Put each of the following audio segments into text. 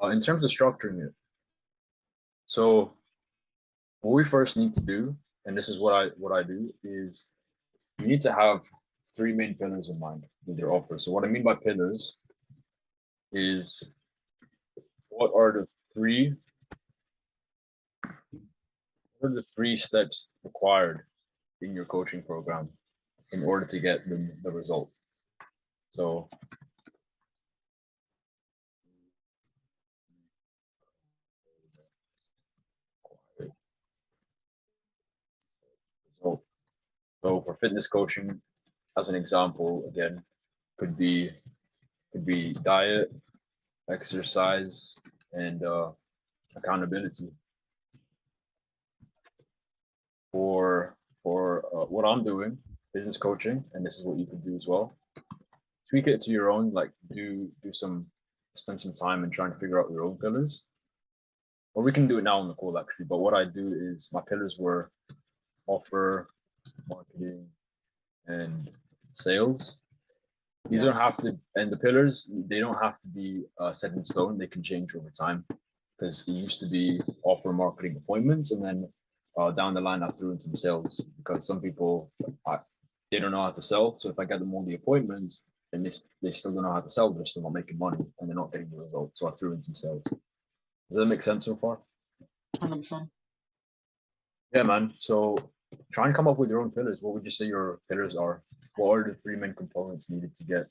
In terms of structuring it, so what we first need to do, and this is what I do, is you need to have three main pillars in mind with your offer. So what I mean by pillars is what are the three what are the three steps required in your coaching program in order to get the result. So so for fitness coaching, as an example, again, could be diet, exercise, and accountability. For what I'm doing, business coaching, and this is what you can do as well. Tweak it to your own, like spend some time and trying to figure out your own pillars. Or we can do it now on the call actually. But what I do is my pillars were offer, marketing, and sales. These don't have to, and the pillars, they don't have to be set in stone. They can change over time because it used to be offer, marketing, appointments, and then down the line I threw in some sales because some people they don't know how to sell. So if I get them all the appointments, and they still don't know how to sell, they're still not making money and they're not getting the results. So I threw in some sales. Does that make sense so far? 100%. Yeah, man. So try and come up with your own pillars. What would you say your pillars are? What are the three main components needed to get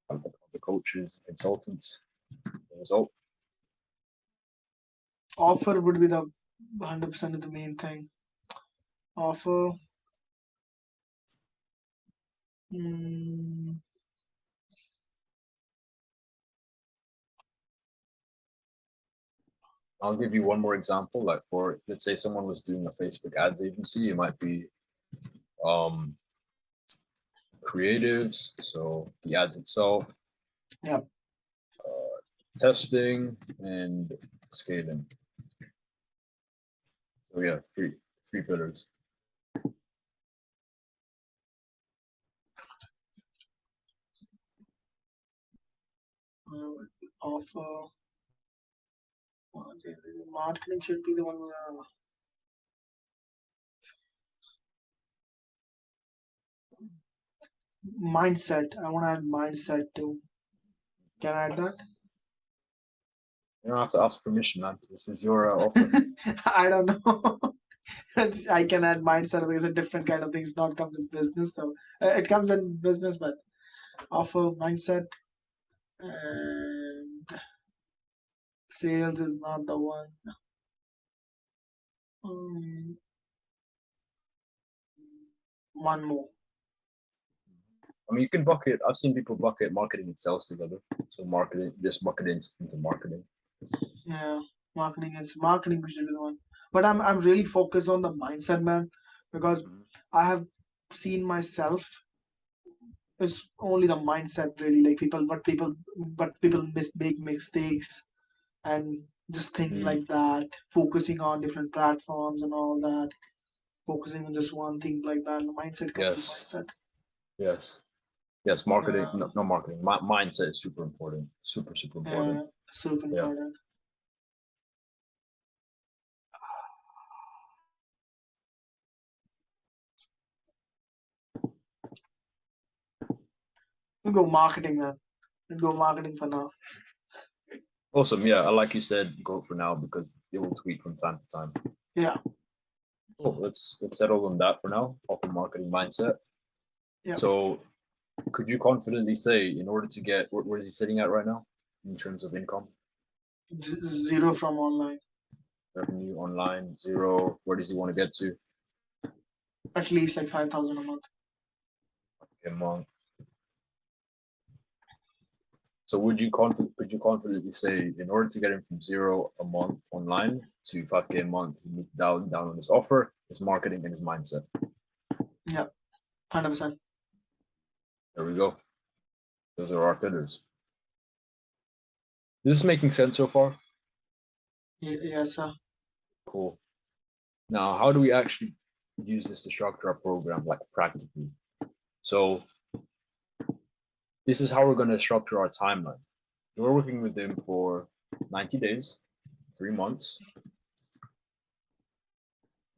the coaches, consultants, the result? Offer would be the 100% of the main thing. Offer. I'll give you one more example. Like for, let's say someone was doing a Facebook ads agency, it might be creatives, so the ads itself, Yeah. Testing and scaling. So yeah, three pillars. Offer. Marketing should be the one. Mindset. I want to add mindset too. Can I add that? You don't have to ask permission, man. This is your offer. I don't know. I can add mindset because a different kind of things not comes in business. So it comes in business, but offer mindset and sales is not the one. One more. I mean, you can bucket. I've seen people bucket marketing and sales together. So marketing, just bucket into marketing. Yeah, marketing should be the one. But I'm really focused on the mindset, man, because I have seen myself is only the mindset really, like people make mistakes and just things like that, focusing on different platforms and all that, focusing on just one thing like that. The mindset comes with mindset. Yes, marketing, no marketing. Mindset is super important. Super important. Yeah, super important. We'll go marketing, man. We'll go marketing for now. Awesome. Yeah, like you said, go for now because it will tweak from time to time. Yeah. Cool. Let's settle on that for now. Offer marketing mindset. Yeah. So, could you confidently say, in order to get, where is he sitting at right now in terms of income? Zero from online. Revenue online, zero. Where does he want to get to? At least like 5,000 a month. A month. So could you confidently say, in order to get him from zero a month online to 5K a month, he needs to down on his offer, his marketing, and his mindset? Yeah, 100%. There we go. Those are our pillars. Is this making sense so far? Yes, sir. Cool. Now, how do we actually use this to structure our program, like practically? So this is how we're going to structure our timeline. You're working with him for 90 days, 3 months.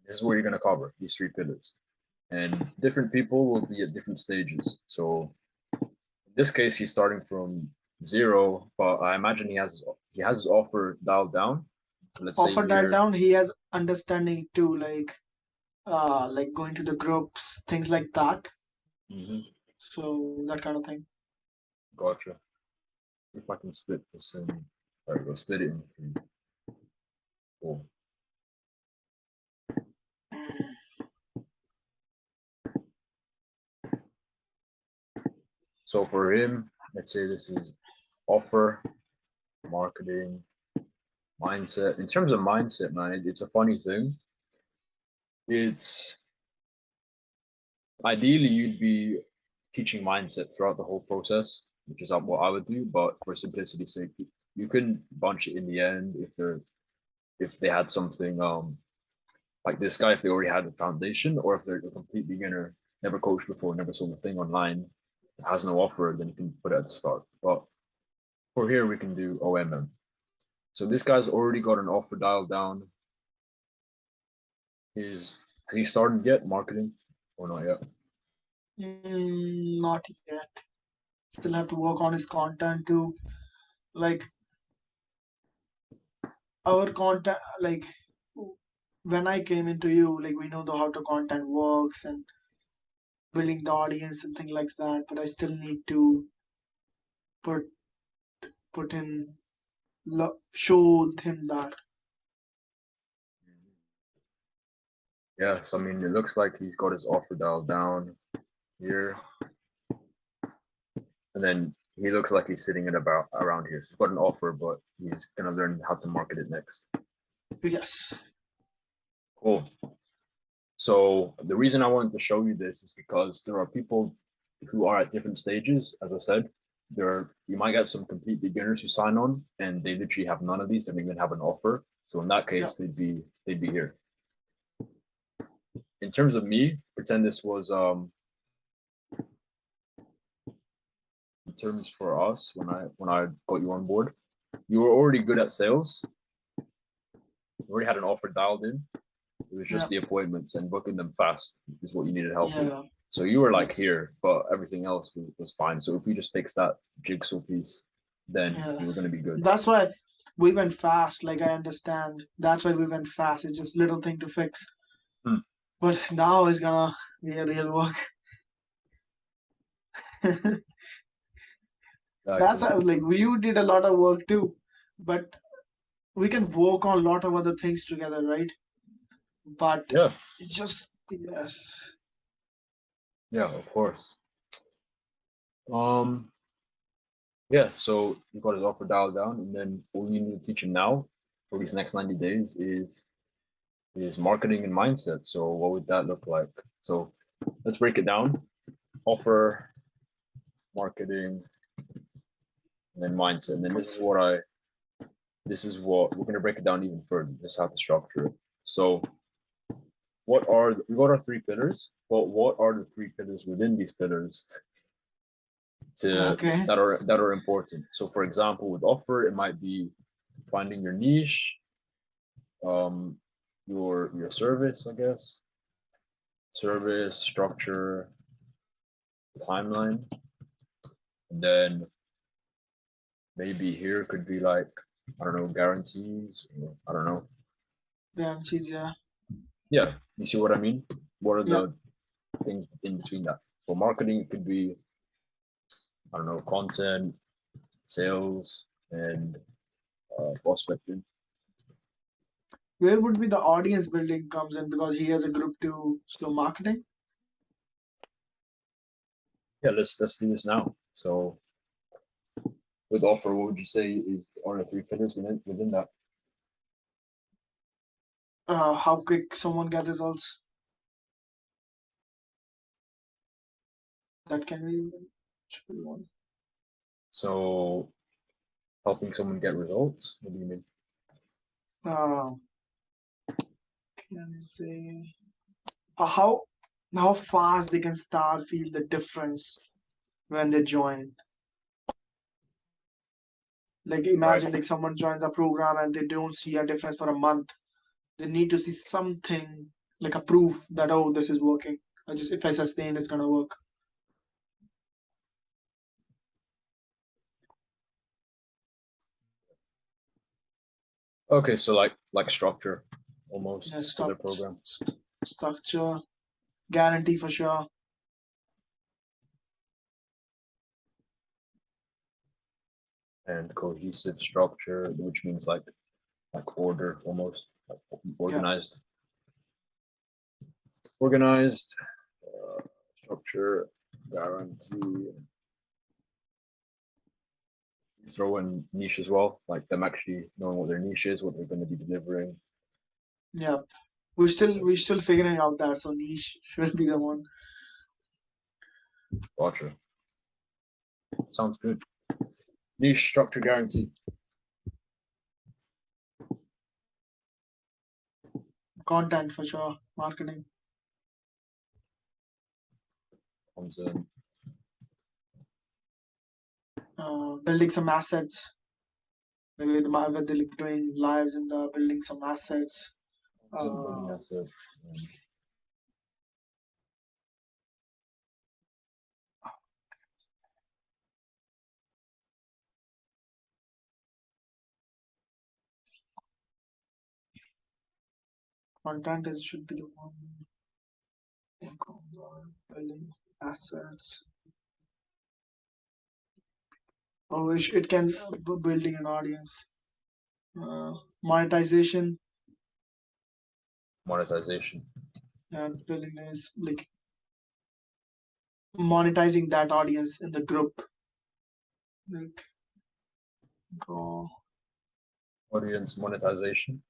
This is what you're going to cover, these 3 pillars. And different people will be at different stages. So in this case, he's starting from 0, but I imagine he has his offer dialed down. So let's say Offer dialed here, down, he has understanding too, like going to the groups, things like that. So that kind of thing. gotcha. If I can split this in, there we go, split it in 3. Cool. So for him, let's say this is offer, marketing, mindset. In terms of mindset, man, it's a funny thing. It's ideally you'd be teaching mindset throughout the whole process, which is what I would do. But for simplicity's sake, you couldn't bunch it in the end if they had something like this guy, if they already had a foundation, or if they're a complete beginner, never coached before, never sold a thing online, has no offer, then you can put it at the start. But for here, we can do OMM. So this guy's already got an offer dialed down. Has he started yet marketing or not yet? Not yet. Still have to work on his content too. Like our content, like when I came into you, like we know the how to content works and building the audience and things like that. But I still need to put put in show him that. Yeah, so I mean, it looks like he's got his offer dialed down here, and then he looks like he's sitting at about around here. So he's got an offer, but he's gonna learn how to market it next. Yes. Cool. So the reason I wanted to show you this is because there are people who are at different stages. As I said, you might get some complete beginners who sign on and they literally have none of these and even have an offer. So in that case, they'd be here. In terms of me, pretend this was in terms for us when I got you on board, you were already good at sales. You already had an offer dialed in. It was just the appointments and booking them fast is what you needed help with. So you were like here, but everything else was fine. So if we just fix that jigsaw piece, then you were going to be good. That's why we went fast. Like I understand. That's why we went fast. It's just little thing to fix. But now it's gonna be a real work. That's how, like you did a lot of work too, but we can work on a lot of other things together, right? But it's just yeah, of course. Yeah, so you got his offer dialed down, and then all you need to teach him now for these next 90 days is marketing and mindset. So what would that look like? So let's break it down. Offer, marketing, and then mindset. And then this is what we're gonna break it down even further. This is how to structure it. So we got our 3 pillars, but what are the 3 pillars within these pillars that are important? So for example, with offer, it might be finding your niche, your service, I guess, service, structure, timeline, and then maybe here could be like, I don't know, guarantees, I don't know. Guarantees, yeah, you see what I mean? What are the things in between that? For marketing, it could be, I don't know, content, sales, and prospecting. Where would be the audience building comes in because he has a group to slow marketing? Yeah, let's do this now. So with offer, what would you say are the 3 pillars within that? How quick someone get results? That can be one. So helping someone get results? What do you mean? Can you say how fast they can start feel the difference when they join? Like imagine like someone joins a program and they don't see a difference for a month. They need to see something like a proof that, oh, this is working. I just, if I sustain, it's gonna work. Okay, so like structure almost Yeah, for the program. structure, guarantee for sure. And cohesive structure, which means like order almost, like organized. Organized structure, guarantee. Throw in niche as well, like them actually knowing what their niche is, what they're going to be delivering. Yeah, we're still figuring out that, so niche should be the one. Gotcha. Sounds good. Niche, structure, guarantee. Content for sure, marketing. Comes in. Building some assets. Maybe where they're doing lives in the building some assets. Building asset. Content is should be the one. Building assets. Oh, it can building an audience. Monetization. Monetization. Building is like monetizing that audience in the group. Like go. Audience monetization.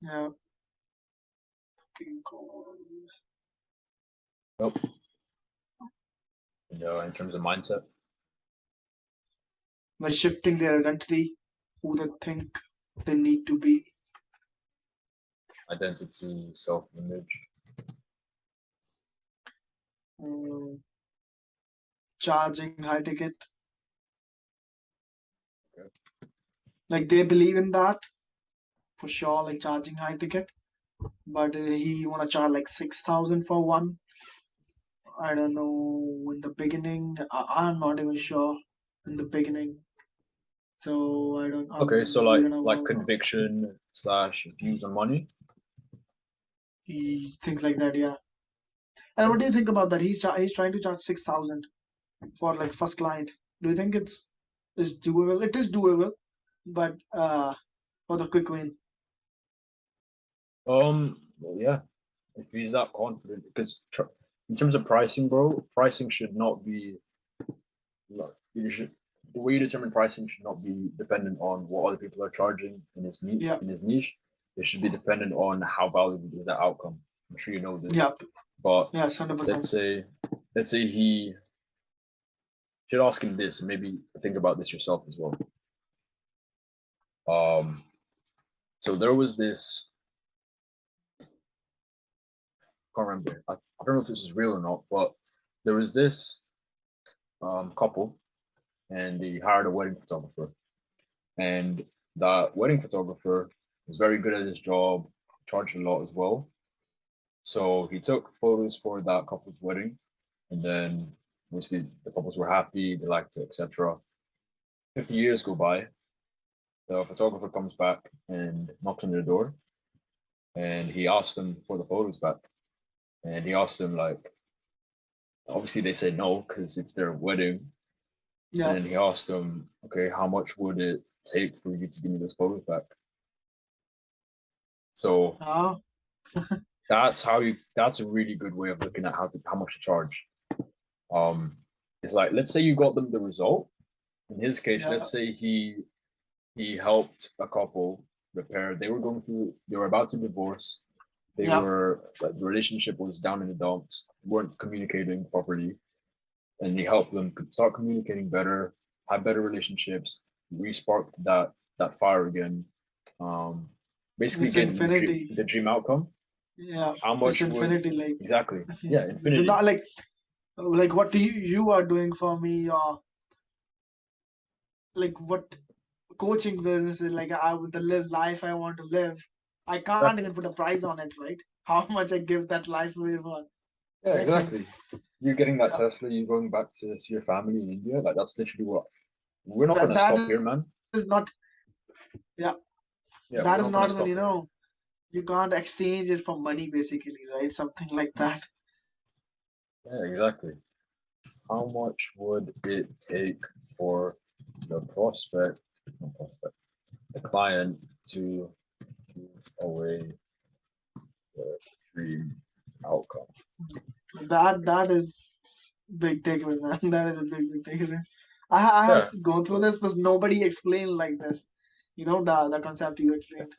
Yeah. Nope. In terms of mindset. By shifting their identity, who they think they need to be. Identity, self-image. Charging high ticket. Okay. Like they believe in that for sure, like charging high ticket, but he wanna charge like 6,000 for one. I don't know in the beginning. I'm not even sure in the beginning. So I don't. Okay, so we're like gonna conviction / views on money. things like that, yeah. And what do you think about that? He's trying to charge 6,000 for like first client. Do you think is doable? It is doable, but for the quick win. Well, yeah, if he's that confident, because in terms of pricing, bro, pricing should not be like you should. The way you determine pricing should not be dependent on what other people are charging in his niche. Yeah. In his niche, it should be dependent on how valuable is that outcome. I'm sure you know this. Yeah. But Yes, 100%. let's say he should ask him this, and maybe think about this yourself as well. So there was this. Can't remember. I don't know if this is real or not, but there was this couple, and they hired a wedding photographer, and that wedding photographer was very good at his job, charged a lot as well. So he took photos for that couple's wedding, and then obviously the couples were happy, they liked it, etc. 50 years go by, the photographer comes back and knocks on their door, and he asks them for the photos back, and he asked them like, obviously they said no because it's their wedding. Yeah. And he asked them, okay, how much would it take for you to give me those photos back? So that's a really good way of looking at how much to charge. It's like, let's say you got them the result. In his case, Yeah. let's say he helped a couple repair. They were about to divorce. They were like the relationship was down in the dumps, weren't communicating properly. And he helped them start communicating better, have better relationships, re-spark that fire again. Basically getting the dream outcome. Yeah. How much infinity, would like exactly? Yeah, infinity. So not like what you are doing for me, or like what coaching business is like I would the live life I want to live. I can't Exactly. even put a price on it, right? How much I give that life away for. Yeah, Makes sense. exactly. You're getting that Yeah. Tesla, you're going back to see your family in India. Like that's literally what we're not That gonna that stop here, man. is not yeah, Yeah, that we're is not gonna not even, stop here. you can't exchange it for money basically, right? Something like that. Yeah, exactly. How much would it take for the not prospect, the client to give away the dream outcome? That is big takeaway, man. That is a big takeaway. I have Yeah, gone through this, but nobody explained like this. The concept you explained.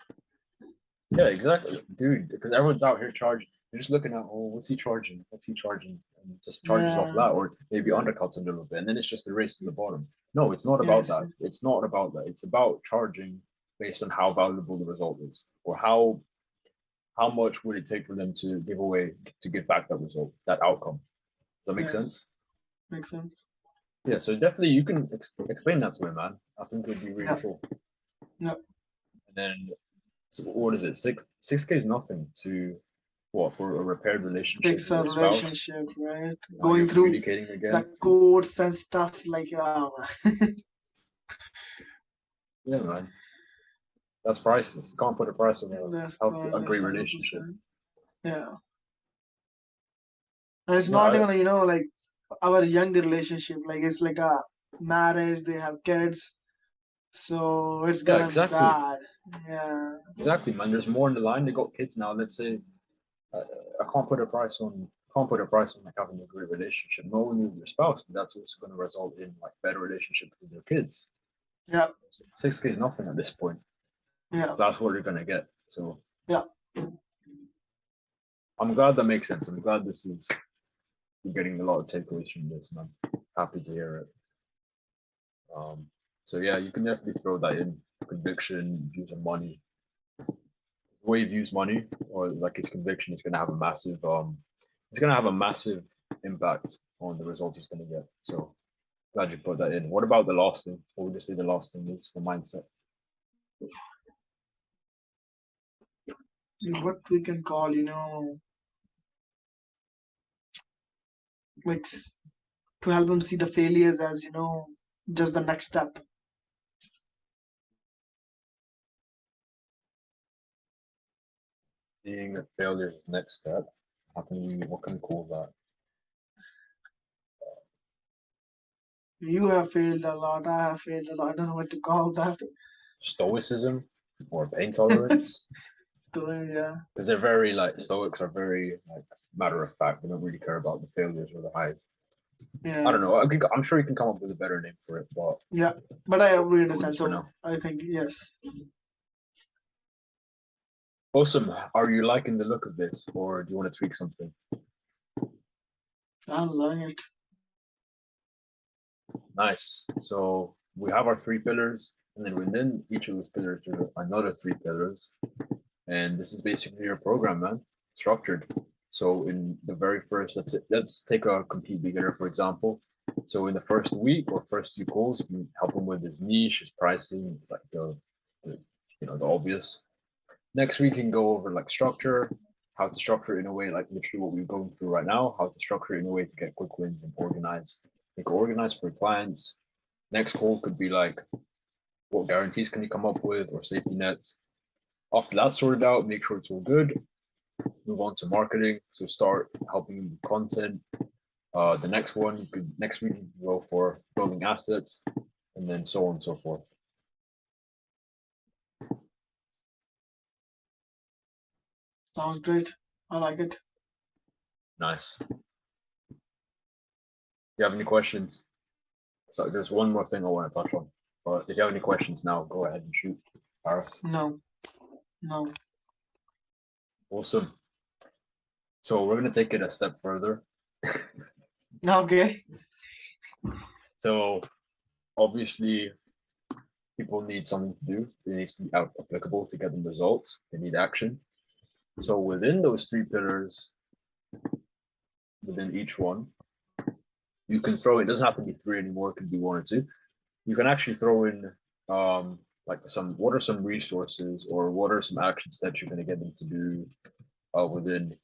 yeah, exactly, dude. Because everyone's out here charging. You're just looking at, oh, what's he charging? What's he charging? And just charges off Yeah, that, or maybe yeah, undercuts a little bit, and then it's just a race to the bottom. No, it's not about yes, that. It's not about that. It's about charging based on how valuable the result is, or how much would it take for them to give away to give back that result, that outcome. Does that make sense? yes, makes sense. Yeah. So definitely you can explain that to him, man. I think it would be really Yeah, cool. yeah. And then so what is it? Six K is nothing to what for a repaired relationship Fix with a a spouse. relationship, right? Now you're Going through communicating again. the codes and stuff like, Yeah, man. That's priceless. You can't put a price on that's a that's great relationship. 100%. Yeah, and it's No, not even like our young relationship. Like it's like a marriage. They have kids, so it's yeah, gonna be exactly. bad. Yeah, Exactly, man. There's more in the line. They got kids now. Let's say I, I can't put a price on like having a great relationship, not only with your spouse, but that's also going to result in like better relationships with your kids. yeah, 6K is nothing at this point. yeah, That's what you're going to get. So yeah. I'm glad that makes sense. I'm glad this is you're getting a lot of takeaways from this, man. Happy to hear it. So yeah, you can definitely throw that in. Conviction, views on money. The way he views money or like his conviction is gonna have a massive impact on the result he's gonna get. So glad you put that in. What about the last thing? What would you say the last thing is for mindset? What we can call, like to help them see the failures as just the next step. Being a failure is the next step. What can we call that? You have failed a lot. I have failed a lot. I don't know what to call that. Stoicism or pain tolerance? So, yeah, Because they're very like stoics are very like matter of fact. They don't really care about the failures or the highs. I yeah, don't know. I'm sure you can come up with a better name for it, but yeah. But we go with understand. this for So now. I think yes, Awesome. Are you liking the look of this, or do you want to tweak something? I'm loving it. Nice. So we have our three pillars, and then within each of those pillars, there are another three pillars. And this is basically your program, man. Structured. So in the very first, let's take a complete beginner, for example. So in the first week or first few calls, you help him with his niche, his pricing, like the the obvious. Next week, you can go over like structure, how to structure it in a way like literally what we're going through right now, how to structure it in a way to get quick wins and organize, make it organized for clients. Next call could be like, what guarantees can you come up with or safety nets? After that's sorted out, make sure it's all good. Move on to marketing. So start helping them with content. The next one, next week you can go for building assets, and then so on and so forth. Sounds great. I like it. Nice. Do you have any questions? So there's one more thing I want to touch on. But if you have any questions now, go ahead and shoot, Paris. No, no. Awesome. So we're gonna take it a step further. Okay. So obviously people need something to do. It needs to be applicable to get them results. They need action. So within those three pillars, within each one, you can throw. It doesn't have to be three anymore. It can be one or two. You can actually throw in like what are some resources or what are some action steps you're going to get them to do within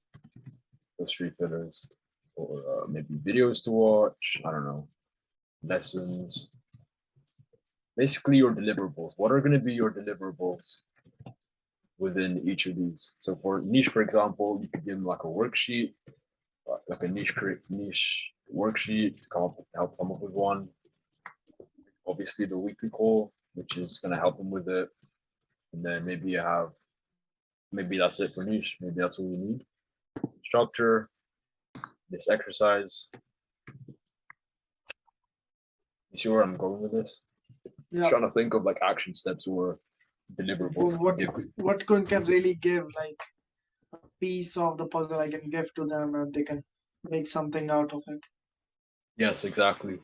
those three pillars, or maybe videos to watch. I don't know, lessons. Basically, your deliverables. What are going to be your deliverables within each of these? So for niche, for example, you could give them like a worksheet, like a niche worksheet to help come up with one. Obviously, the weekly call, which is going to help them with it, and then maybe that's it for niche. Maybe that's all you need. Structure, this exercise. You see where I'm going with this? Yeah. Trying to think of like action steps or deliverables. What can really give like a piece of the puzzle I can give to them and they can make something out of it. Yes, exactly.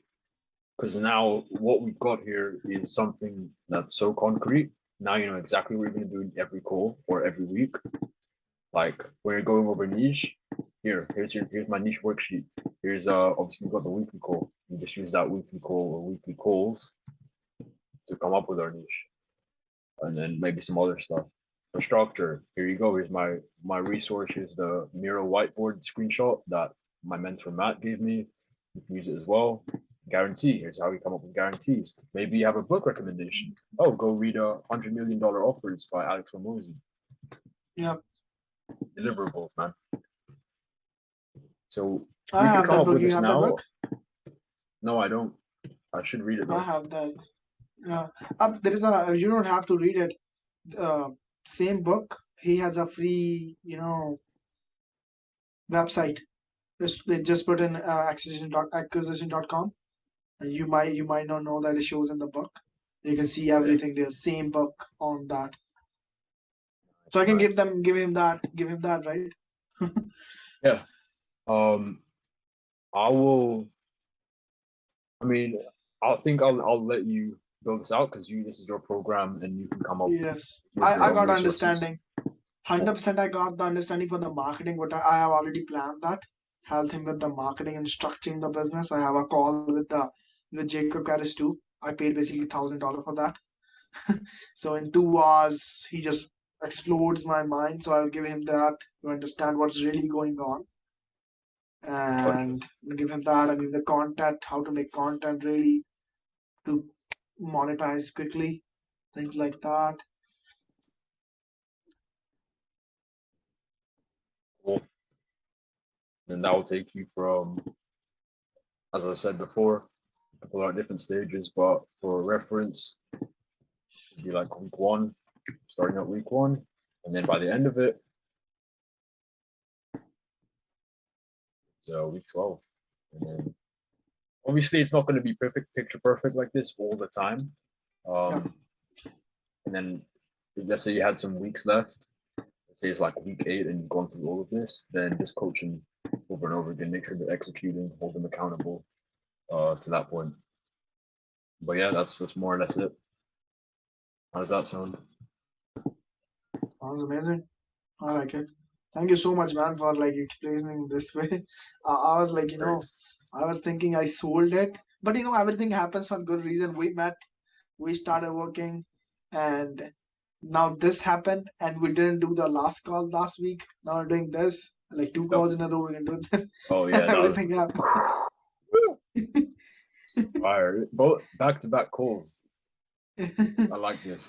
Because now what we've got here is something that's so concrete. Now you know exactly what you're going to do in every call or every week. Like when you're going over niche, here's my niche worksheet. Here's obviously you've got the weekly call. You just use that weekly call or weekly calls to come up with our niche. And then maybe some other stuff. For structure, here you go. Here's my resource. Here's the Miro whiteboard screenshot that my mentor Matt gave me. You can use it as well. Guarantee. Here's how we come up with guarantees. Maybe you have a book recommendation. Oh, go read $100 million Offers by Alex Hormozi. Yeah. Deliverables, man. So I have that book. You have that book? No, I don't. I should read it though. I have that. Yeah. There is you don't have to read it. Same book. He has a free, website. They just put in acquisition.com, and you might not know that it shows in the book. You can see everything there. Same book on that. So I can give him that, right? Yeah. I'll let you build this out because this is your program and you can come up. Yes, I got understanding. 100% I got the understanding for the marketing, but I have already planned that. Help him with the marketing and structuring the business. I have a call with Jacob Garris too. I paid basically $1,000 for that. So in 2 hours, he just explodes my mind. So I'll give him that to understand what's really going on. And give him that. I mean, the content, how to make content really to monetize quickly, things like that. Cool. And that will take you from, as I said before, people are at different stages, but for reference, it'd be like week 1, starting at week 1, and then by the end of it, so week 12. And then obviously it's not going to be picture perfect like this all the time. And then let's say you had some weeks left, let's say it's like week 8 and you've gone through all of this, then just coaching over and over again, make sure they're executing, hold them accountable to that point. But yeah, that's more or less it. How does that sound? Sounds amazing. I like it. Thank you so much, man, for like explaining this way. I was like, I was thinking I sold it, but everything happens for good reason. We met, we started working, and now this happened, and we didn't do the last call last week. Now we're doing this, like 2 calls in a row. We can do this. Oh yeah, everything happened. Fire! Both back-to-back calls. I like this.